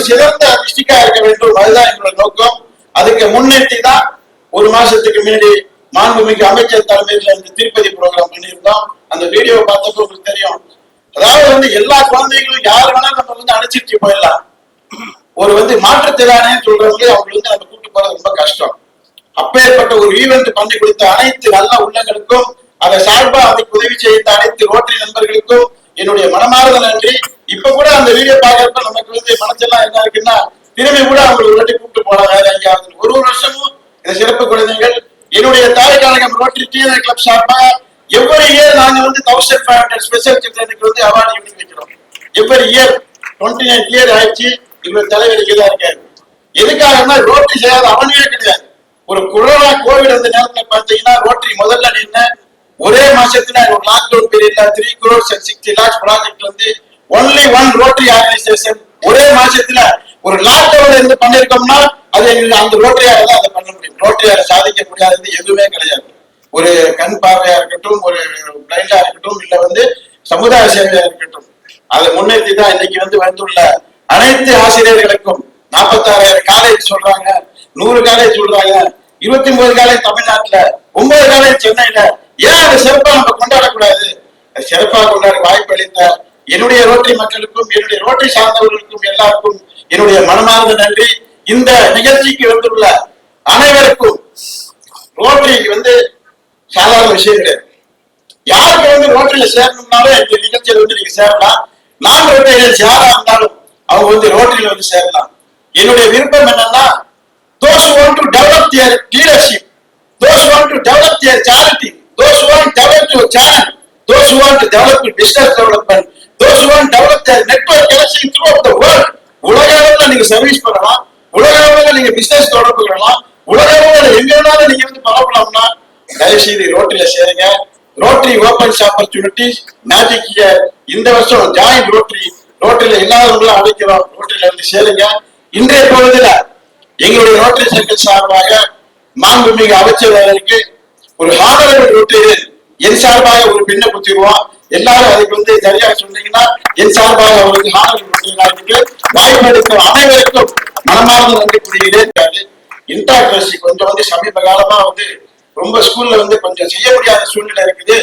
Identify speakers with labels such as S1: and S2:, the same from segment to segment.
S1: சிறந்த டிஸ்ட்ரிக்டா இருக்க வேண்டும். அதுதான் எங்களோட நோக்கம். அதுக்கு முன்னெட்டி தான் ஒரு மாசத்துக்கு முன்னாடி மாண்புமிகு அமைச்சர் தலைமையில் இந்த திருப்பதி ப்ரோக்ராம் பண்ணியிருந்தோம். அந்த வீடியோ பார்த்தப்போ உங்களுக்கு தெரியும். அதாவது எல்லா குழந்தைகளும் யாரு வேணாலும் நம்ம அழைச்சிட்டு போயிடலாம். ஒரு மாற்றுத்திறனே சொல்றவங்க அவங்களுக்கு நம்ம கூட்டு போறது ரொம்ப கஷ்டம். அப்பேற்பட்ட ஒரு ஈவெண்ட் பண்ணி கொடுத்த அனைத்து நல்ல உள்ளங்களுக்கும், அதை சார்பா அதுக்கு உதவி செய்த அனைத்து ரோட்டரி நண்பர்களுக்கும் என்னுடைய மனமார்ந்த நன்றி. இப்ப கூட அந்த வீடியோ பாக்குறப்ப நமக்கு மனசெல்லாம் என்ன இருக்குன்னா, திரும்பி கூட அவங்க ஒரு வாட்டி கூப்பிட்டு போலாம் வேற எங்கேயாவது. ஒரு வருஷமும் இந்த சிறப்பு குழந்தைகள் என்னுடைய தாய் கழகம் ரோட்டரி டீனர் கிளப் சார்பா எவ்வளவு இயர் நாங்க 1500 ஸ்பெஷல் சில்ட்ரனுக்கு அவார்டு ஈவினிங் வைக்கிறோம். எவ்வளவு இயர் 29 இயர் ஆயிடுச்சு. இவர் தலைவர் இங்கதான் இருக்காரு. எதுக்காகனா ரோட்டரி செய்யாத அவனே கிடையாது. ஒரு கொரோனா கோவிட் அந்த நேரத்துல பாத்தீங்கன்னா ரோட்டரி முதல்ல நின்ன ஒரே மாசத்துல ஒரு லாக்டவுன் பீரியட்ல 3 crores and 60 lakhs project only one rotary organisation ஒரே மாசத்துல ஒரு லாக்டவுன்ல இருந்து பண்ணிருக்கோம்னா அது எங்களுக்கு அந்த ரோட்டரியால தான் அதை பண்ண முடியும். ரோட்டரியால சாதிக்க முடியாதது எதுவுமே கிடையாது. ஒரு கண் பார்வையா இருக்கட்டும், ஒரு பிளைண்டா இருக்கட்டும், இல்ல சமுதாய சேவையா இருக்கட்டும், அதை முன்னேற்றி தான் இன்னைக்கு வந்துள்ள அனைத்து ஆசிரியர்களுக்கும் 46,000 காலேஜ் சொல்றாங்க, 100 காலேஜ் சொல்றாங்க, 29 காலேஜ் தமிழ்நாட்டுல, 9 காலேஜ் சென்னையில. ஏன் அதை சிறப்பா நம்ம கொண்டாடக்கூடாது? சிறப்பா கொண்டாட வாய்ப்பு அளித்த என்னுடைய ரோட்டரி மக்களுக்கும், என்னுடைய ரோட்டரி சார்ந்தவர்களுக்கும் எல்லாருக்கும் என்னுடைய மனமார்ந்த நன்றி. இந்த நிகழ்ச்சிக்கு வந்துள்ள அனைவருக்கும் ரோட்டரிக்கு சாதாரண விஷயம் கிடையாது. யாருக்கு ரோட்டரியில சேரணும்னாலும் இந்த நிகழ்ச்சியில நீங்க சேரலாம். நான் ரோட்டரியன்ஸ் யாரா இருந்தாலும் அவங்க ரோட்டரியில சேரலாம். என்னுடைய விருப்பம் என்னன்னா, those who want to develop their leadership, those who want to develop their charity, those who want to develop your channel, those who want to develop business development, those who want to develop their network connection throughout the world. உலக அளவுல நீங்க service பண்ணலாம், உலக அளவுல நீங்க business தொடர்பு கொள்ளலாம், உலக அளவுல எங்க வேணாலும் நீங்க பரவலாம்னா தயவு செய்து ரோட்டரியில சேருங்க. Rotary opens opportunities magic year. இந்த வருஷம் ஜாயின் ரோட்டரி, ரோட்டரியில இல்லாதவங்களும் அழைக்கிறோம். ரோட்டரியில சேருங்க. இன்றைய பொழுதுல எங்களுடைய ரோட்டரி சர்க்கிள் சார்பாக மாண்புமிகு அமைச்சர் அவர்களுக்கு ஒரு ஹானரபிள் ரோட்டரி என் சார்பாக ஒரு பெண்ணை குத்திடுவோம். எல்லாரும் அதுக்கு சரியா சொன்னீங்கன்னா என் சார்பாக அவருக்கு ஹானரபிள் வாய்ப்பு அளித்த அனைவருக்கும் மனமார்ந்த நன்றி கூறுகிறேன். இன்டர்கிரசி கொஞ்சம் சமீப காலமா ரொம்ப ஸ்கூல்ல கொஞ்சம் செய்ய முடியாத சூழ்நிலை இருக்குது.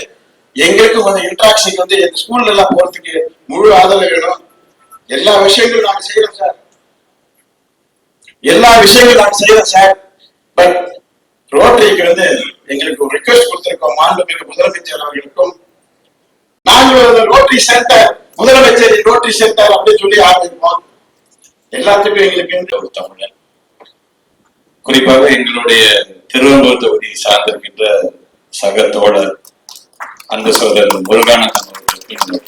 S1: எங்களுக்கும் கொஞ்சம் இன்டராக்ஷன் எங்க ஸ்கூல்ல எல்லாம் போறதுக்கு முழு ஆதரவு வேணும். எல்லா விஷயங்களும் நாங்க செய்யறோம் சார், எல்லா விஷயங்களும் நாங்க செய்யறோம் சார். பட் ரோட்டரிக்கு எங்களுக்கு ஒரு ரிக்வெஸ்ட் கொடுத்திருக்கோம் மாண்புமிகு முதலமைச்சர் அவர்களுக்கும். நாங்கள் ரோட்டரி சென்டர், முதலமைச்சர் ரோட்டரி சென்டர் அப்படின்னு சொல்லி ஆரம்பிப்போம். எல்லாத்துக்கும் எங்களுக்கு ஒரு தமிழர்,
S2: குறிப்பாக எங்களுடைய திருவள்ளூர் தொகுதி சார்ந்திருக்கின்ற சக தோழர் அன்பு சகோதரர் முருகானந்தன் அவர்களுக்கு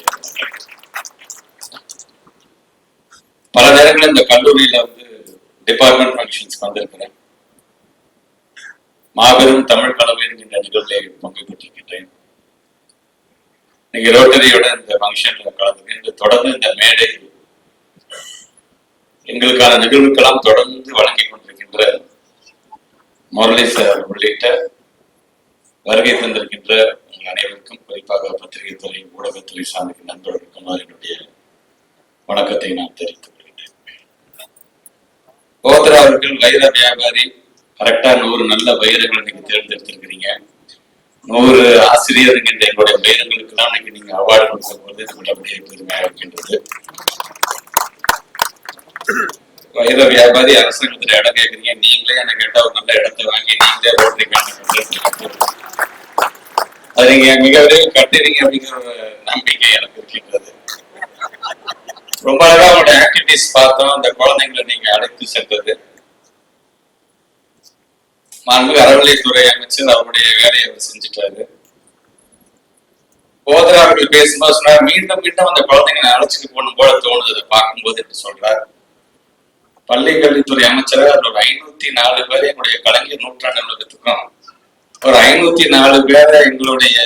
S2: பல நேரங்களில் இந்த கல்லூரியில டிபார்ட்மெண்ட் ஃபங்க்ஷன்ஸ்க்கு வந்திருக்கிறேன். மாபெரும் தமிழ் கனவு என்கின்ற நிகழ்வில் பங்கு பெற்றிருக்கின்றேன். இன்னைக்கு ரோட்டரியோட இந்த ஃபங்க்ஷன்ல கலந்துக்கிட்டு தொடர்ந்து இந்த மேடை எங்களுக்கான நிகழ்வுக்கெல்லாம் தொடர்ந்து வழங்கி கொண்டிருக்கின்ற முரளி சார் உள்ளிட்ட வருகை தந்திருக்கின்ற உங்கள் அனைவருக்கும், குறிப்பாக பத்திரிகை துறை, ஊடகத்துறை சார்ந்த நண்பர்களுக்கும் என்னுடைய வணக்கத்தை நான் தெரிவித்துக் கொள்கிறேன். போத்ரா அவர்கள் வைர வியாபாரி, கரெக்டா 100 நல்ல வைரங்களை நீங்க தேர்ந்தெடுத்திருக்கிறீங்க. 100 ஆசிரியர் என்கின்ற எங்களுடைய வைரங்களுக்கு எல்லாம் இன்னைக்கு நீங்க அவார்டு கொடுக்கும் போது நம்மளுடைய பெருமையாக இருக்கின்றது. வைர வியாபாரி, அரசாங்கத்துல இடம் கேட்குறீங்க, நீங்களே எனக்கு கேட்டா ஒரு நல்ல இடத்தை வாங்கி நீங்களே ரோட்டரி அது நீங்க மிக விரைவில் கட்டுறீங்க அப்படிங்கிற நம்பிக்கை எனக்கு இருக்கின்றது. ரொம்ப அழகா அவங்களோட ஆக்டிவிட்டிஸ் பார்த்தோம். அந்த குழந்தைங்களை நீங்க அழைத்து சென்றது மாண்புமிகு அறநிலையத்துறை அமைச்சர் அவருடைய வேலையை அவர் செஞ்சுட்டாரு. போதரா அவர்கள் பேசும்போது சொன்னார், மீண்டும் மீண்டும் அந்த குழந்தைங்களை அழைச்சிட்டு போகணும் போல தோணுது அதை பார்க்கும்போது என்று சொல்றார். பள்ளி கல்வித்துறை அமைச்சராக ஒரு 504 பேரை எங்களுடைய கலைஞர் நூற்றாண்டு நூலகத்துக்கும், ஒரு 504 பேரை எங்களுடைய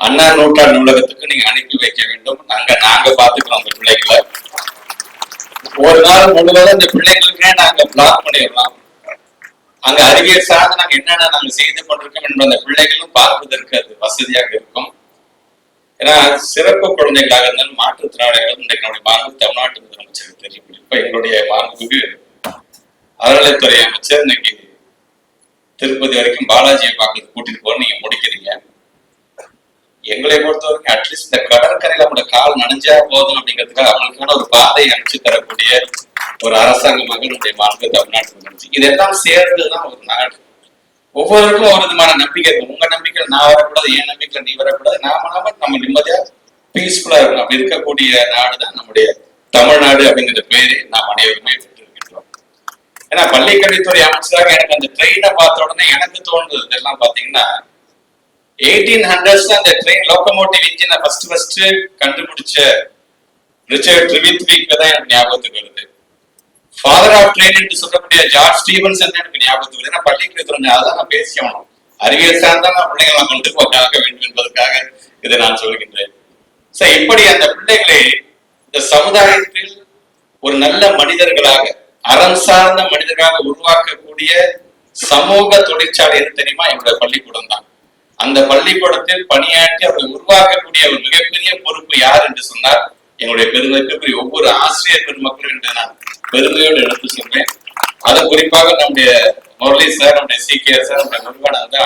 S2: அண்ணா நூற்றாண்டு நூலகத்துக்கு நீங்க அனுப்பி வைக்க வேண்டும். நாங்க பாத்துக்கிறோம் அந்த பிள்ளைகளை. ஒரு நாள் முழுவதும் அந்த பிள்ளைங்களுக்கே நாங்க பிளாக் பண்ணிடலாம். அங்க அறிவியல் சார்ந்து நாங்க என்னென்ன நாங்க செய்து கொண்டிருக்கோம் என்ற அந்த பிள்ளைகளும் பார்ப்பதற்கு அது வசதியாக இருக்கும். ஏன்னா சிறப்பு குழந்தைகளாக இருந்தாலும் மாற்றுத்திறனாளிகளும் இன்றைக்கு நம்முடைய மாண்பு தமிழ்நாட்டு முதலமைச்சருக்கு தெரியும். இப்ப எங்களுடைய மாண்புக்கு அறநிலைத்துறை அமைச்சர் இன்னைக்கு திருப்பதி வரைக்கும் பாலாஜியை பார்க்கறது கூட்டிட்டு போக நீங்க முடிக்கிறீங்க. எங்களை பொறுத்த வரைக்கும் அட்லீஸ்ட் இந்த கடற்கரையில அவங்களோட கால் நனைஞ்சா போதும் அப்படிங்கிறதுக்காக அவங்களுக்கான ஒரு பாதையை அமைச்சு தரக்கூடிய ஒரு அரசாங்கமாக நம்முடைய மாண்பு தமிழ்நாட்டுக்கு வந்துச்சு. இதெல்லாம் சேர்ந்துதான் ஒரு நாடு. ஒவ்வொருவருக்கும் ஒரு விதமான நம்பிக்கை இருக்கும். உங்க நம்பிக்கையில நான் வரக்கூடாது, என் நம்பிக்கையில நீ வரக்கூடாது, நம்ம நிம்மதியா பீஸ்ஃபுல்லா இருக்கும். அப்படி இருக்கக்கூடிய நாடுதான் நம்முடைய தமிழ்நாடு அப்படிங்கிற பேரை நாம் அனைவருமே பெற்றிருக்கின்றோம். ஏன்னா பள்ளிக்கல்வித்துறை அமைச்சராக எனக்கு அந்த ட்ரெயினை பார்த்த உடனே எனக்கு தோணுது இதெல்லாம் பாத்தீங்கன்னா 1800s அந்த ட்ரெயின் லோகோமோட்டிவ் இன்ஜினை ஃபர்ஸ்ட் கண்டுபிடிச்ச ரிச்சர்ட் ட்ரிவித்விக் தான் எனக்கு ஞாபகத்துக்கு வருது. ஃபாதர் ஆஃப் ட்ரெயின் என்று சொல்லக்கூடிய ஜார்ஜ் ஸ்டீவன்சன் எனக்கு ஞாபகத்துக்கு வருது. ஏன்னா பள்ளிக்கல்வித்துறை அதான் நான் பேசி ஆகணும். அறிவியல் சார்ந்த பிள்ளைகளை கொண்டு போக வேண்டும் என்பதற்காக இதை நான் சொல்கின்றேன். இப்படி அந்த பிள்ளைகளை இந்த சமுதாயத்தில் ஒரு நல்ல மனிதர்களாக, அறம் சார்ந்த மனிதர்களாக உருவாக்கக்கூடிய சமூக தொழிற்சாலை எது தெரியுமா? என்னுடைய பள்ளிக்கூடம் தான். அந்த பள்ளிக்கூடத்தில் பணியாற்றி அவர்களை உருவாக்கக்கூடிய ஒரு மிகப்பெரிய பொறுப்பு யார் என்று சொன்னார் எங்களுடைய பெருமைக்குரிய ஒவ்வொரு ஆசிரியர் பெருமக்களும் என்று நான் பெருமையோடு எடுத்து சொல்றேன். அது குறிப்பாக நம்முடைய முரளி சார், நம்முடைய CK சார், நம்முடைய முருகானந்தா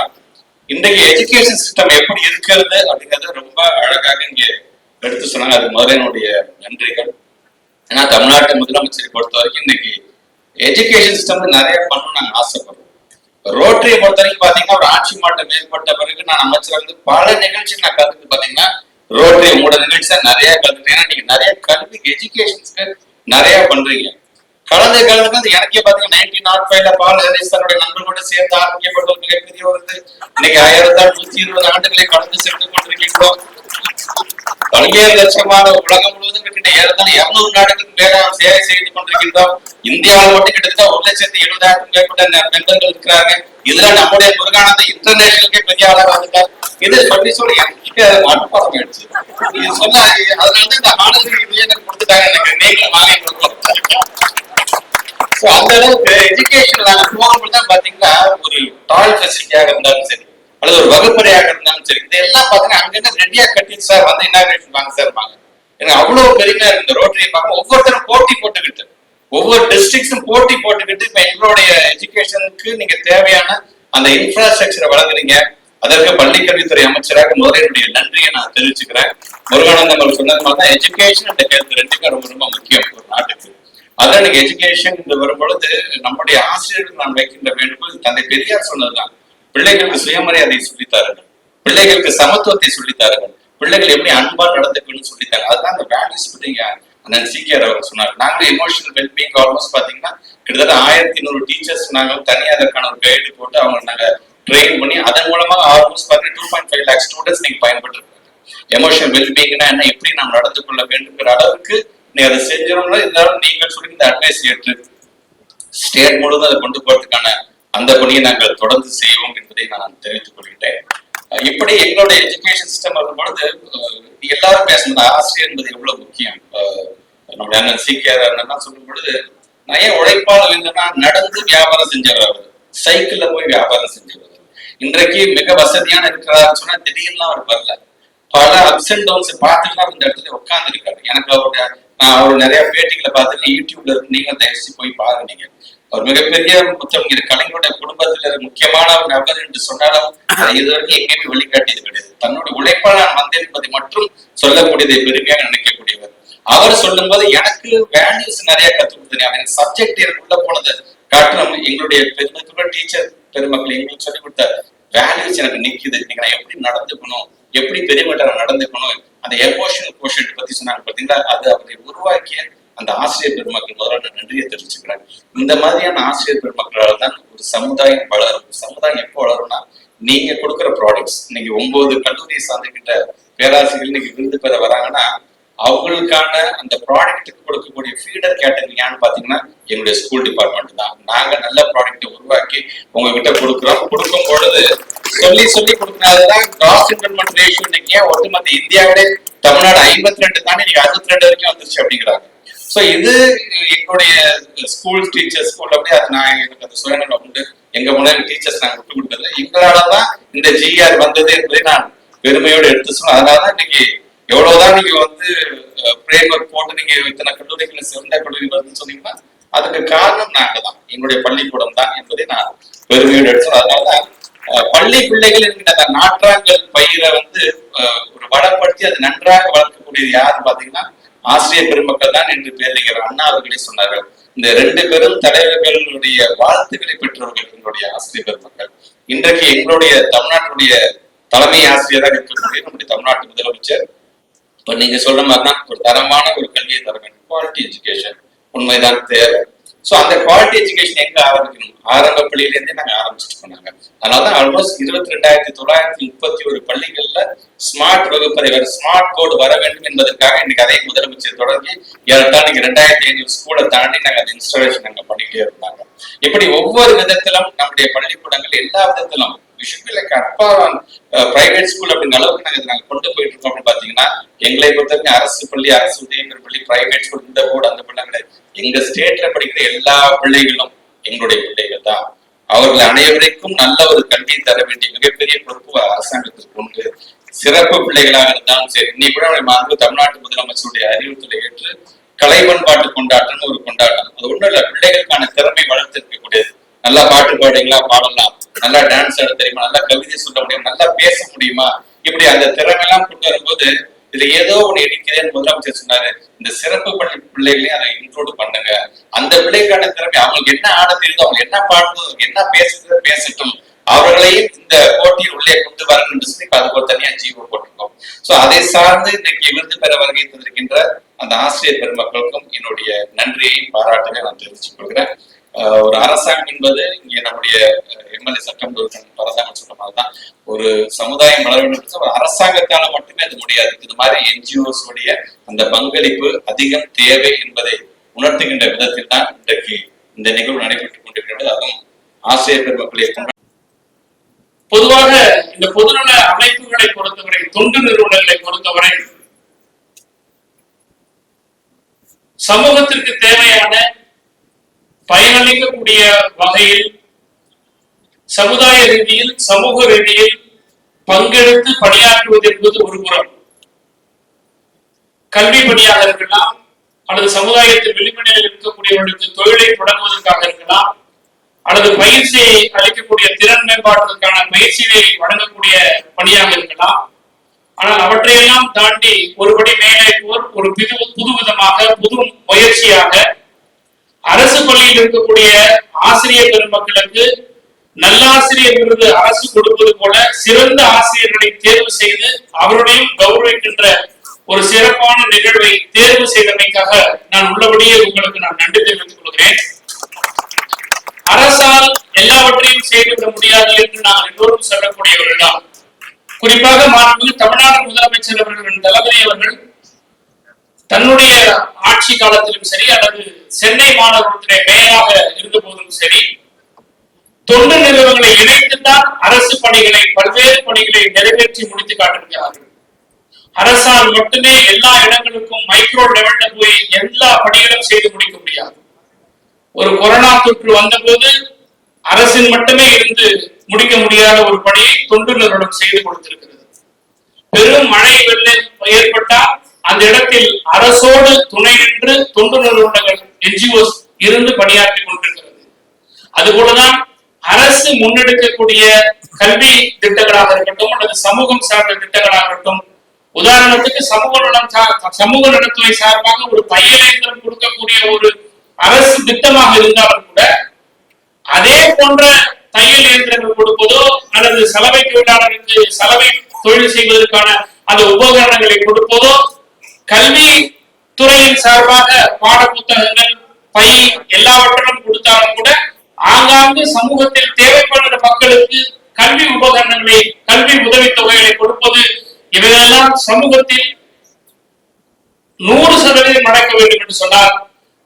S2: இன்றைக்கு எஜுகேஷன் சிஸ்டம் எப்படி இருக்கிறது அப்படிங்கறத ரொம்ப அழகாக இங்கே எடுத்து சொன்னாங்க. அது முதல்ல என்னுடைய நன்றிகள். ஏன்னா தமிழ்நாட்டு முதலமைச்சரை பொறுத்த வரைக்கும் இன்னைக்கு எஜுகேஷன் சிஸ்டம் நிறைய பண்ணணும் நாங்க ஆசைப்படுறோம். ரோட்டரியை பொறுத்த வரைக்கும் பாத்தீங்கன்னா ஒரு ஆட்சி மாற்றம் ஏற்பட்ட பிறகு நான் அமைச்சர் வந்து பல நிகழ்ச்சி நான் கத்துட்டு பாத்தீங்கன்னா ரோட்டரி உங்களோட நிகழ்ச்சி நிறைய கத்துட்டேன். ஏன்னா நீங்க நிறைய கல்வி எஜுகேஷன்ஸ்க்கு நிறைய பண்றீங்க. கடந்த காலத்துல வந்து எனக்கே பாத்தீங்கன்னா 1905 பால் ஹரிஸ் தன்னுடைய நண்பர்களோட சேர்ந்து ஆரம்பிக்கப்பட்ட ஒரு மிகப்பெரிய ஒரு இன்னைக்கு 1120 ஆண்டுகளை கடந்து சென்று கொண்டிருக்கின்றோம். பல்வேறு லட்சமான உலகம் முழுவதும் கிட்ட ஏறத்தாழ 200 நாடுகளுக்கு மேல நாம் சேவை செய்து கொண்டிருக்கின்றோம். இந்தியாவில் மட்டும் கிட்டத்தட்ட 1,70,000 மேற்பட்ட மெம்பர்கள் இருக்கிறாங்க. இதுல நம்முடைய முருகானந்த இன்டர்நேஷனலுக்கே பெரிய ஆளாக வந்துட்டார். இது சொல்லி எனக்கு மனப்பாடம் ஆயிடுச்சு. இது சொன்னா அதனாலதான் இந்த மாணவர்களுக்கு எனக்கு கொடுத்துட்டாங்க. எனக்கு நீங்களும் வாங்கி கொடுக்கலாம். அந்த அளவுக்கு எஜுகேஷன் நாங்க போகும்போது தான் பாத்தீங்கன்னா ஒரு டால் ஃபெசிலிட்டியாக இருந்தாலும் சரி அல்லது ஒரு வகுப்பறையாக இருந்தாலும் சரி இதெல்லாம் பாத்தீங்கன்னா அங்க ரெடியா கட்டி சார் வந்து இனாகிரேஷன் வாங்க சார் வாங்க. எனக்கு அவ்வளவு பெருமையா இருக்கு. ரோட்டரியை பார்க்க ஒவ்வொருத்தரும் போட்டி போட்டுக்கிட்டு ஒவ்வொரு டிஸ்ட்ரிக்ட்ஸும் போட்டி போட்டுக்கிட்டு இப்ப எங்களுடைய எஜுகேஷனுக்கு நீங்க தேவையான அந்த இன்ஃப்ராஸ்ட்ரக்சரை வழங்குறீங்க. அதற்கு பள்ளிக்கல்வித்துறை அமைச்சராக முதல்ல என்னுடைய நன்றியை நான் தெரிவிச்சுக்கிறேன். முருகானந்தம் சொன்னது மாதிரி தான் எஜுகேஷன் அந்த ஹெல்த் ரெண்டுக்கும் ரொம்ப ரொம்ப முக்கியம் ஒரு நாட்டுக்கு. அதான் நீங்க எஜுகேஷன் வரும் பொழுது நம்முடைய ஆசிரியர்கள் நான் வைக்கின்ற வேண்டுகோள் தந்தை பெரியார் சொன்னதுதான். பிள்ளைகளுக்கு சுயமரியாதையை சொல்லித்தாருங்கள், பிள்ளைகளுக்கு சமத்துவத்தை சொல்லித்தாருங்கள், பிள்ளைகள் எப்படி அன்பா நடந்துக்கணும்னு சொல்லித்தாங்க. அதுதான் அந்த வேல்யூஸ் பத்திங்க அண்ணன் CK அவர் சொன்னார். நாங்களும் எமோஷனல் வெல்பீயிங் ஆல்மோஸ்ட் பாத்தீங்கன்னா கிட்டத்தட்ட 1100 டீச்சர்ஸ் நாங்க தனியாக அதற்கான ஒரு கைடு போட்டு அவங்க நாங்க ட்ரெயின் பண்ணி அதன் மூலமாக ஆல்மோஸ்ட் பாத்தீங்கன்னா 2.5 lakh ஸ்டூடெண்ட்ஸ் நீங்க பயன்பட்டு இருக்காங்க. எமோஷனல் வெல்பீயிங்னா என்ன, எப்படி நாம் நடந்து கொள்ள வேண்டும்ங்கிற அளவுக்கு நீ அதை செஞ்சோம்னா இருந்தாலும் நீங்கள் சொல்லி இந்த அட்வைஸ் ஏற்று ஸ்டேட் முழுவதும் அதை கொண்டு போறதுக்கான அந்த பணியை நாங்கள் தொடர்ந்து செய்வோம் என்பதை நான் தெரிவித்துக் கொள்கின்றேன். இப்படி எங்களுடைய எஜுகேஷன் சிஸ்டம் வரும்பொழுது எல்லாரும் பேசணும் ஆசிரியர் என்பது எவ்வளவு முக்கியம். நம்முடைய அண்ணன் CK அண்ணன் சொல்லும் பொழுது நான் ஏன் உழைப்பாளர் இருந்தேன்னா நடந்து வியாபாரம் செஞ்சவர், சைக்கிள்ல போய் வியாபாரம் செஞ்சவர். இன்றைக்கு மிக வசதியான இருக்கிறார் சொன்னா திடீர்னு அவர் வரல. பல அப்ஸ் அண்ட் டவுன்ஸ் பார்த்துட்டு இந்த இடத்துல உட்கார்ந்து இருக்காரு. எனக்கு அவருடைய நான் அவர் நிறைய பேட்டிகளை பார்த்துட்டு யூடியூப்ல இருக்கு, நீங்க தயவுசி போய் பாருங்க. நீங்க அவர் மிகப்பெரிய முத்தமிழ் கலைஞருடைய குடும்பத்துல முக்கியமான ஒரு நபர் என்று சொன்னாலும் அதை இதுவரைக்கும் எங்கேயுமே வெளிக்காட்டியது கிடையாது. தன்னுடைய உழைப்பால் நான் வந்தேன் என்பதை மட்டும் சொல்லக்கூடியதை பெருமையாக நினைக்கக்கூடியவர். அவர் சொல்லும் போது எனக்கு வேல்யூஸ் நிறைய கற்றுக் கொடுத்தேன். எனக்கு சப்ஜெக்ட் எனக்கு உள்ள போனது காட்டும் எங்களுடைய பெருமத்துக்குள்ள டீச்சர் பெருமக்கள் எங்களுக்கு சொல்லிக் கொடுத்த வேல்யூஸ் எனக்கு நிக்குது. இன்னைக்கு நான் எப்படி நடந்துக்கணும், எப்படி பெரியவட்ட நடந்துக்கணும், அந்த எமோஷனல் கோஷன் பத்தி சொன்னாங்க பாத்தீங்களா, அது அவரை உருவாக்கிய அந்த ஆசிரியர் பெருமக்கள் முதல்ல நன்றியை தெரிவிச்சுக்கிறேன். இந்த மாதிரியான ஆசிரியர் பெருமக்களால் தான் ஒரு சமுதாயம் வளரும். சமுதாயம் எப்போ வளரும்னா நீங்க கொடுக்குற ப்ராடக்ட்ஸ். இன்னைக்கு 9 கல்லூரியை சார்ந்துகிட்ட பேராசிரியர்கள் இன்னைக்கு விருது பெற வராங்கன்னா அவங்களுக்கான அந்த ப்ராடக்ட்டுக்கு கொடுக்கக்கூடிய ஃபீடர் கேட்டகரியான்னு பாத்தீங்கன்னா என்னுடைய ஸ்கூல் டிபார்ட்மெண்ட் தான். நாங்க நல்ல ப்ராடக்ட்டை உருவாக்கி உங்ககிட்ட கொடுக்குறோம். கொடுக்கும் பொழுது சொல்லி கொடுக்கறதுதான் கிராஸ் என்ரோல்மெண்ட் ரேஷியோ இன்னைக்கு ஒட்டுமொத்த இந்தியாவிலே தமிழ்நாடு 52 தாண்டி நீங்க 62 வரைக்கும் வந்துருச்சு அப்படிங்கிறாங்க. சோ இது எங்களுடைய ஸ்கூல் டீச்சர்ஸ் ஸ்கூல் அப்படி அது நான் எனக்கு அந்த சுயநலம் உண்டு. எங்க முன்னாடி டீச்சர்ஸ் நாங்க விட்டு கொடுக்கறது எங்களாலதான் இந்த GR வந்தது என்பதை நான் பெருமையோடு எடுத்து சொன்னோம். அதனாலதான் இன்னைக்கு எவ்வளவுதான் நீங்க வந்து பிரேம் ஒர்க் போட்டு நீங்க இத்தனை கல்லூரிகளை சிறந்த கல்லூரிகள் சொன்னீங்கன்னா அதுக்கு காரணம் நாங்க தான், எங்களுடைய பள்ளிக்கூடம் தான் என்பதை நான் பெருமையோடு எடுத்தோம். அதனாலதான் பள்ளி பிள்ளைகள் என்கிற அந்த நாற்றாங்கல் பயிரை வந்து ஒரு வளப்படுத்தி அது நன்றாக வளர்க்கக்கூடியது யாருன்னு பாத்தீங்கன்னா ஆசிரியர் பெருமக்கள் தான் என்று பேரறிஞர் அண்ணா அவர்களே சொன்னார்கள். இந்த 2 பெரும் தலைவர்களுடைய வாழ்த்துக்களை பெற்றவர்கள் எங்களுடைய ஆசிரியர் பெருமக்கள். இன்றைக்கு எங்களுடைய தமிழ்நாட்டுடைய தலைமை ஆசிரியராக இருக்கக்கூடிய நம்முடைய தமிழ்நாட்டு முதலமைச்சர் இப்ப நீங்க சொல்ற மாதிரிதான் ஒரு தரமான ஒரு கல்வியை தர வேண்டும், குவாலிட்டி எஜுகேஷன் உண்மைதான் தேவை. சோ அந்த குவாலிட்டி எஜுகேஷன் எங்க ஆரம்பிக்கணும், ஆரம்ப பள்ளியில இருந்தே நாங்க ஆரம்பிச்சுட்டு போனாங்க. அதனாலதான் ஆல்மோஸ்ட் 22,931 பள்ளிகள்ல ஸ்மார்ட் வகுப்பறை ஸ்மார்ட் போர்டு வர வேண்டும் என்பதற்காக இன்னைக்கு அதே முதலமைச்சர் தொடங்கி இன்னைக்கு 2,500 ஸ்கூலை தாண்டி நாங்க அந்த இன்ஸ்டாலேஷன் நாங்க பண்ணிட்டே இருந்தாங்க. இப்படி ஒவ்வொரு விதத்திலும் நம்முடைய பள்ளிக்கூடங்கள் எல்லா விதத்திலும் பிரைவேட் ஸ்கூல் அப்படிங்கிற அளவுக்கு நாங்க கொண்டு போயிட்டு இருக்கோம். அப்படின்னு பாத்தீங்கன்னா எங்களை பொறுத்தவரைக்கும் அரசு பள்ளி, அரசு உதவிபெறும் பள்ளி, பிரைவேட் ஸ்கூல் இந்த போர்டு அந்த பிள்ளைங்களை எங்க ஸ்டேட்ல படிக்கிற எல்லா பிள்ளைகளும் எங்களுடைய பிள்ளைகள் தான். அவர்கள் அனைவருக்கும் நல்ல ஒரு கல்வியை தர வேண்டிய மிகப்பெரிய பொறுப்பு அரசாங்கத்திற்கு உண்டு. சிறப்பு பிள்ளைகளாக இருந்தாலும் சரி, இன்னைக்கு கூட தமிழ்நாட்டு முதலமைச்சருடைய அறிவுறுத்தலை ஏற்று கலை பண்பாட்டு கொண்டாட்டம் ஒரு கொண்டாட்டம். அது ஒண்ணும் இல்ல, பிள்ளைகளுக்கான திறமை வளர்த்திருக்கக்கூடியது. நல்லா பாட்டு பாடுங்களா, பாடலாம், நல்லா டான்ஸ் ஆட தெரியுமா, நல்லா கவிதை சொல்ல முடியும், நல்லா பேச முடியுமா, இப்படி அந்த திறமை எல்லாம் கொண்டு வரும்போது இதுல ஏதோ ஒண்ணு இருக்கிறேன்னு முதலமைச்சர் சொன்னாரு. இந்த சிறப்பு பள்ளி பிள்ளைகளையும் அதை இன்க்ளூட் பண்ணுங்க. அந்த பிள்ளைக்கான திறமை, அவங்களுக்கு என்ன ஆட தெரியுதோ, அவங்க என்ன பாடுதோ, என்ன பேசுறதோ பேசட்டும், அவர்களையும் இந்த போட்டியில் உள்ளே கொண்டு வரணும் என்று சொல்லி அதுக்கு ஒரு தனியா ஜீவோ போட்டிருக்கோம். சோ அதை சார்ந்து இன்னைக்கு விருது பெற வருகை தந்திருக்கின்ற அந்த ஆசிரியர் பெருமக்களுக்கும் என்னுடைய நன்றியை பாராட்டுகளை நான் தெரிவித்துக் கொள்கிறேன். ஒரு அரசாங்கம் என்பது இங்கே நம்முடைய எம்எல்ஏ சட்டம் அரசாங்கம் சொன்ன மாதிரிதான் ஒரு சமுதாயம் வளர வேண்டும். ஒரு அரசாங்கத்தால மட்டுமே அது முடியாது. இது மாதிரி என்ஜிஓஸ் உடைய அந்த பங்களிப்பு அதிகம் தேவை என்பதை உணர்த்துகின்ற விதத்தில் தான் இன்றைக்கு இந்த நிகழ்வு நடைபெற்றுக் கொண்டிருக்கிறது. அதுவும் ஆசிரியர் பெருமக்களை
S3: பொதுவாக இந்த பொதுநல அமைப்புகளை பொறுத்தவரை, தொண்டு நிறுவனங்களை பொறுத்தவரை சமூகத்திற்கு தேவையான பயனளிக்கக்கூடிய வகையில் சமுதாய ரீதியில் சமூக ரீதியில் பங்கெடுத்து பணியாற்றுவது என்பது ஒரு புறம். கல்வி பணியாக இருக்கலாம், அல்லது சமுதாயத்தில் வெளிப்படையில் இருக்கக்கூடியவர்களுக்கு தொழிலை தொடங்குவதற்காக இருக்கலாம், அல்லது பயிற்சியை அளிக்கக்கூடிய திறன் மேம்பாட்டுக்கான பயிற்சியை வழங்கக்கூடிய பணியாக இருக்கலாம். ஆனால் அவற்றையெல்லாம் தாண்டி ஒருபடி மேலே போர் ஒரு புது விதமாக புது முயற்சியாக அரசு பள்ளியில் இருக்கக்கூடிய ஆசிரியர் பெருமக்களுக்கு நல்லாசிரியர் விருது அரசு கொடுப்பது போல சிறந்த ஆசிரியர்களை தேர்வு செய்து அவருடையும் கௌரவிக்கின்ற ஒரு சிறப்பான நிகழ்வை தேர்வு செய்தமைக்காக நான் உள்ளபடியே உங்களுக்கு நான் நன்றி தெரிவித்துக் கொள்கிறேன். அரசால் எல்லாவற்றையும் செய்துவிட முடியாது என்று நாங்கள் எல்லோரும் சொல்லக்கூடியவர்கள் தான். குறிப்பாக மாண்புமிகு தமிழ்நாடு முதலமைச்சர் அவர்களின் தளபதி அவர்கள் தன்னுடைய ஆட்சி காலத்திலும் சரி, அல்லது சென்னை மாநகரத்திலே மேயராக இருந்த போதும் சரி, தொண்டு நிறுவனங்களை இணைத்துத்தான் அரசு பணிகளை, பல்வேறு பணிகளை நிறைவேற்றி முடித்து காட்டிருக்கிறார்கள். அரசால் மட்டுமே எல்லா இடங்களுக்கும் மைக்ரோ லெவல்ல போய் எல்லா பணிகளும் செய்து முடிக்க முடியாது. ஒரு கொரோனா தொற்று வந்த போது அரசின் மட்டுமே இருந்து முடிக்க முடியாத ஒரு பணியை தொண்டு நிறுவனம் செய்து கொடுத்திருக்கிறது. பெரும் மழை வெள்ளம் ஏற்பட்டால் அந்த இடத்தில் அரசோடு துணை நின்று தொண்டு நிறுவனங்கள் என்ஜிஓஸ் இருந்து பணியாற்றி கொண்டிருக்கிறது. அதுபோலதான் அரசு முன்னெடுக்கக்கூடிய கல்வி திட்டங்களாக இருக்கட்டும், அல்லது சமூகம் சார்ந்த திட்டங்களாக இருக்கட்டும். உதாரணத்துக்கு சமூக நலத்துறை சார்பாக ஒரு தையலேந்திரம் கொடுக்கக்கூடிய ஒரு அரசு திட்டமாக இருந்தாலும் கூட அதே போன்ற தையல் இயந்திரங்கள் கொடுப்பதோ, அல்லது சலவை தொழிலாளர்களுக்கு சலவை தொழில் செய்வதற்கான அந்த உபகரணங்களை கொடுப்பதோ, கல்வி துறையின் சார்பாக பாட புத்தகங்கள், பை எல்லாவற்றிலும் கொடுத்தாலும் கூட ஆங்காங்கு சமூகத்தில் தேவைப்படுகிற மக்களுக்கு கல்வி உபகரணங்களை, கல்வி உதவித்தொகைகளை கொடுப்பது, இவையெல்லாம் சமூகத்தில் 100% நடக்க வேண்டும் என்று சொன்னால்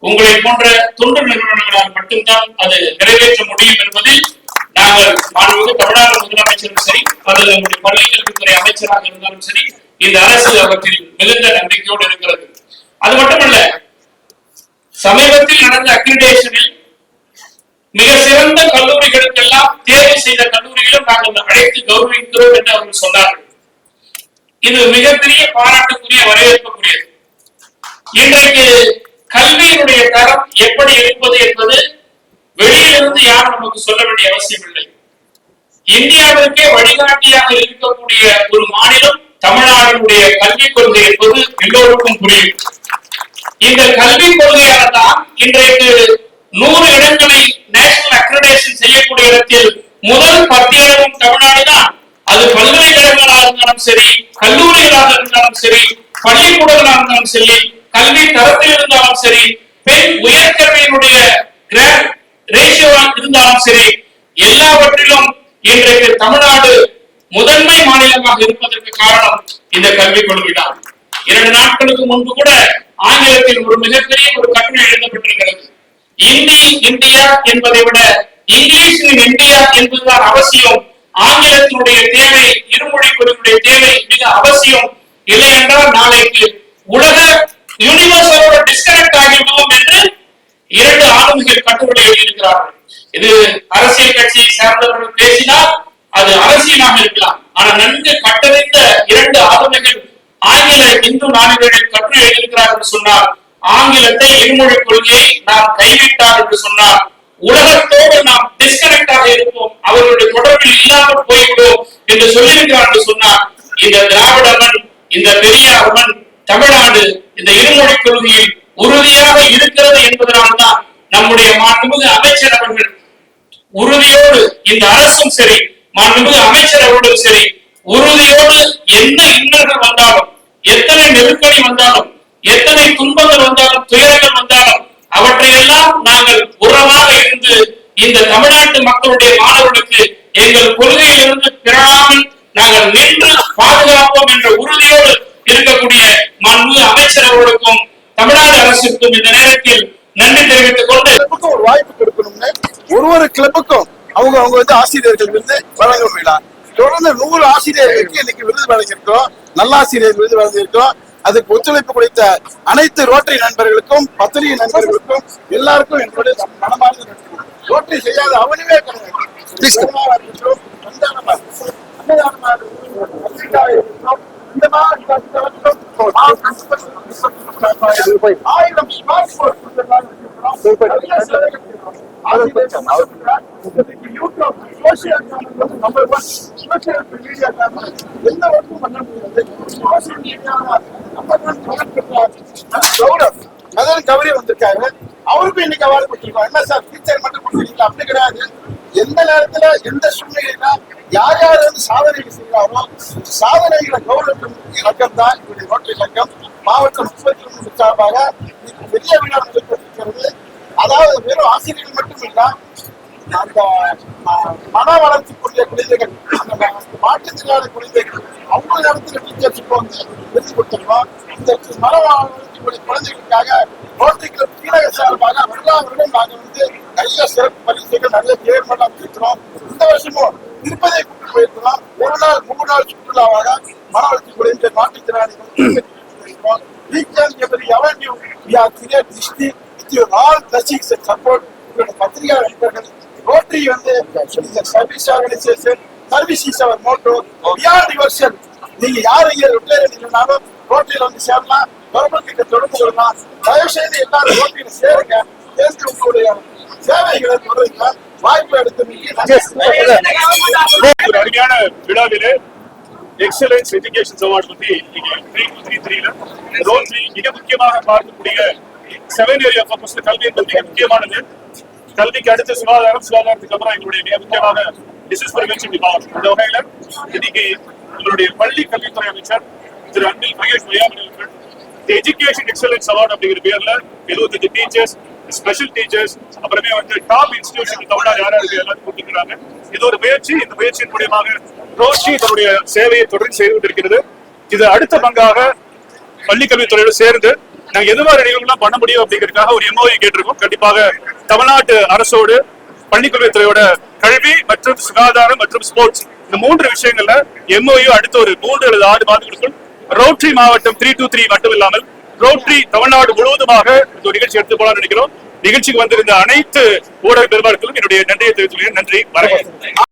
S3: உங்களை போன்ற தொண்டு நிறுவனங்களால் மட்டும்தான் அது நிறைவேற்ற முடியும் என்பதில் நாங்கள் மாண்புமிகு தமிழ்நாடு முதலமைச்சரும் சரி, அல்லது நம்முடைய பள்ளிக்கல்வித்துறை அமைச்சராக இருந்தாலும் சரி, இந்த அரசு அவற்றில் மிகுந்த நம்பிக்கையோடு இருக்கிறது. அது மட்டுமல்ல, சமீபத்தில் நடந்த அக்ரிடேஷனில் மிக சிறந்த கல்லூரிகளுக்கெல்லாம் தேர்வு செய்த கல்லூரிகளும் நாங்கள் அழைத்து கௌரவிக்கிறோம் என்று அவர்கள் சொன்னார்கள். இது மிகப்பெரிய பாராட்டுக்குரிய வரவேற்புக்குரியது. இன்றைக்கு கல்வியினுடைய தரம் எப்படி இருப்பது என்பது வெளியிலிருந்து யாரும் நமக்கு சொல்ல வேண்டிய அவசியம் இல்லை. இந்தியாவிற்கே வழிகாட்டியாக இருக்கக்கூடிய ஒரு மாநிலம் தமிழ்நாட்டினுடைய கல்விக் கொள்கை என்பது எல்லோருக்கும் புரியும். இந்த கல்விக் கொள்கையால்தான் இன்றைக்கு 100 இடங்களை நேஷனல் அக்ரிடேஷன் செய்யக்கூடிய இடத்தில் முதல் 10 இடமும் தமிழ்நாடு தான். அது பல்கலைக்கழகங்களாக இருந்தாலும் சரி, கல்லூரிகளாக இருந்தாலும் சரி, பள்ளிக்கூடங்களாக இருந்தாலும் சரி, கல்வி தரத்தில் இருந்தாலும் சரி, பெண் உயர்கல்வியினுடைய ரேஷியோவாக இருந்தாலும் சரி, எல்லாவற்றிலும் இன்றைக்கு தமிழ்நாடு முதன்மை மாநிலமாக இருப்பதற்கு காரணம் இந்த கல்விக் கொள்கைதான். 2 நாட்களுக்கு முன்பு கூட ஆங்கிலத்தில் ஒரு மிகப்பெரிய ஒரு கட்டுரை எழுதப்பட்டிருக்கிறது. இந்தி இந்தியா என்பதை விட இங்கிலீஷ் இன் இந்தியா என்பதுதான் அவசியம். ஆங்கிலத்தினுடைய தேவை, இருமொழி கொள்கையுடைய தேவை மிக அவசியம். இல்லை என்றால் நாளைக்கு உலக யூனிவர்சலோட டிஸ்கனெக்ட் ஆகிவிடுவோம் என்று 2 ஆளுமைகள் கட்டுரை எழுதியிருக்கிறார்கள். இது அரசியல் கட்சியை சார்ந்தவர்கள் பேசினால் அது அரசியலாக இருக்கலாம். ஆனால் நன்கு கட்டறிந்த 2 ஆளுமைகள் ஆங்கில இந்து நாளிதழில் கட்டுரை எழுதியிருக்கிறார்கள் சொன்னால், ஆங்கிலத்தை இருமொழி கொள்கையை நாம் கைவிட்டார் என்று சொன்னால் உலகத்தோடு நாம் டிஸ்கனெக்டாக இருப்போம், அவர்களுடைய தொடர்பில் இல்லாமல் போய்விடும் என்று சொல்லியிருக்கிறார் என்று சொன்னால், இந்த திராவிட மண், இந்த பெரியார் மண், தமிழ்நாடு இந்த இருமொழி கொள்கையில் உறுதியாக இருக்கிறது என்பதனால்தான் நம்முடைய மாண்புமிகு அமைச்சர் அவர்கள் உறுதியோடு, இந்த அரசும் சரி, மாண்புமிகு அமைச்சர் அவர்களும் சரி, உறுதியோடு எந்த இன்னல்கள் வந்தாலும், எத்தனை நெருக்கடி வந்தாலும், எத்தனை துன்பங்கள் வந்தாலும், துயரங்கள் வந்தாலும் அவற்றையெல்லாம் நாங்கள் உறவாக இருந்து இந்த தமிழ்நாட்டு மக்களுடைய மாணவர்களுக்கு எங்கள் கொள்கையிலிருந்து பிறழாமல் நாங்கள் நின்று பாதுகாப்போம் என்ற உறுதியோடு இருக்கக்கூடிய மாண்புமிகு அமைச்சர் அவர்களுக்கும் தமிழ்நாடு அரசுக்கும் இந்த நேரத்தில் நன்றி தெரிவித்துக் கொண்டு
S1: ஒரு வாய்ப்பு கொடுக்கணும்னு ஒரு கிளப்புக்கும் அவங்க ஆசிரியர்கள் விருது வழங்க விழா தொடர்ந்து 100 ஆசிரியர்களுக்கு இன்னைக்கு விருது வழங்கியிருக்கிறோம். நல்லாசிரியர் விருது வழங்கியிருக்கிறோம். அதுக்கு ஒத்துழைப்பு கொடுத்த அனைத்து ரோட்டரி நண்பர்களுக்கும், பத்திரிகை நண்பர்களுக்கும் எல்லாருக்கும் என்னுடைய மனமார்ந்த நன்றி. ரோட்டரி செய்யாத அவனுமே ஆயிரம் ஸ்மார்ட் போன் கவரி வந்திருக்காரு. அவருக்கும் இன்னைக்கு அவார்டு கொடுத்திருக்கோம். என்ன சார் டீச்சர் மட்டும் கொடுத்துருக்கீங்க? அப்படி கிடையாது. எந்த நேரத்துல எந்த சூழ்நிலையில யார் யார் வந்து சாதனைகள் செய்யறாங்களோ சாதனைகளை கௌரவம் இலக்கம் தான் இவருடைய ரோட்டரி இலக்கம். மாவட்டம் 33 சார்பாக பெரிய விழா நடைபெற்றிருக்கிறது. அதாவது வெறும் ஆசிரியர்கள் மட்டும் இல்ல, அந்த மன வளர்ச்சிக்குரிய குழந்தைகள், அந்த மாற்றுத்திறனாளி குழந்தைகள், அவங்க இடத்துல டீச்சர்ஸுக்கு வந்து விருது கொடுத்துருக்கோம். இந்த மன வளர்ச்சிக்குரிய குழந்தைகளுக்காக ரோட்டரி கிளப் கீழக சார்பாக எல்லா வருடம் நாங்கள் வந்து நிறைய சிறப்பு பரிசுகள், நிறைய தேர்மெல்லாம் அமைச்சிருக்கிறோம். இந்த வருஷமும் திருப்பதியை கூட்டு போயிருக்கிறோம். 1 நாள் 3 நாள் சுற்றுலாவாக மன வளர்ச்சி குழந்தை மாற்றுத்திறனாளிகள் we can give the avenue. We are create district with your all blessings and support. பத்திரிகை நண்பர்கள், ரோட்டரி வந்து service organisation, service is our motto. Beyond yourself. நீங்க யார் இங்க ரிட்டையர் இல்லைனாலும் ரோட்டரியில வந்து சேரலாம், கவர்மெண்ட் தொடர்பு கொள்ளலாம். தயவு செய்து எல்லாரும் ரோட்டரியில சேருங்க. சேர்ந்து உங்களுடைய சேவைகளை தொடருங்க. வாய்ப்பு எடுத்து
S4: ஒரு அருமையான விழாவிலே எக்ஸலன்ஸ் எஜுகேஷன் அவார்ட் பத்தி இன்னைக்கு 3233ல ரோட்டரி மிக முக்கியமாக பார்க்கக்கூடிய 7 ஏரியா ஃபோக்கஸ். கல்வி என்பது மிக முக்கியமானது. கல்விக்கு அடுத்த சுகாதாரத்துக்கு அப்புறம் எங்களுடைய மிக முக்கியமாக டிசீஸ் பிரிவென்ஷன் டிபார்ட்மெண்ட். இந்த வகையில இன்னைக்கு எங்களுடைய பள்ளி கல்வித்துறை அமைச்சர் திரு அன்பில் மகேஷ் பொய்யாமொழி அவர்கள் எஜுகேஷன் எக்ஸலன்ஸ் அவார்டு அப்படிங்கிற பேர்ல 75 டீச்சர்ஸ், ஸ்பெஷல் டீச்சர்ஸ், அப்புறமே வந்து டாப் இன்ஸ்டிடியூஷன் தமிழ்நாடு யாராருக்கு எல்லாரும் கொடுத்துருக்காங்க. இது ஒரு முயற்சி. இந்த முயற்சியின் மூலமாக ரோட்டரி தன்னுடைய சேவையை தொடர்ந்து செய்து கொண்டிருக்கிறது. இது அடுத்த பங்காக பள்ளி கல்வித்துறையோடு சேர்ந்து நாங்க எது மாதிரி நிகழ்வுலாம் பண்ண முடியும் அப்படிங்கிறதுக்காக ஒரு MOU கேட்டிருக்கோம். கண்டிப்பாக தமிழ்நாட்டு அரசோடு பள்ளிக்கல்வித்துறையோட கல்வி மற்றும் சுகாதாரம் மற்றும் ஸ்போர்ட்ஸ் இந்த 3 விஷயங்கள்ல MOU அடுத்த ஒரு 3 அல்லது 6 மாதங்களுக்குள் ரோட்டரி மாவட்டம் 323 மட்டும் இல்லாமல் ரோட்டரி தமிழ்நாடு முழுவதுமாக இந்த நிகழ்ச்சி எடுத்து போலாம் நினைக்கிறோம். நிகழ்ச்சிக்கு வந்திருந்த அனைத்து ஊடக பெருமாளுக்கும் என்னுடைய நன்றியை தெரிவித்துள்ளேன். நன்றி, வணக்கம்.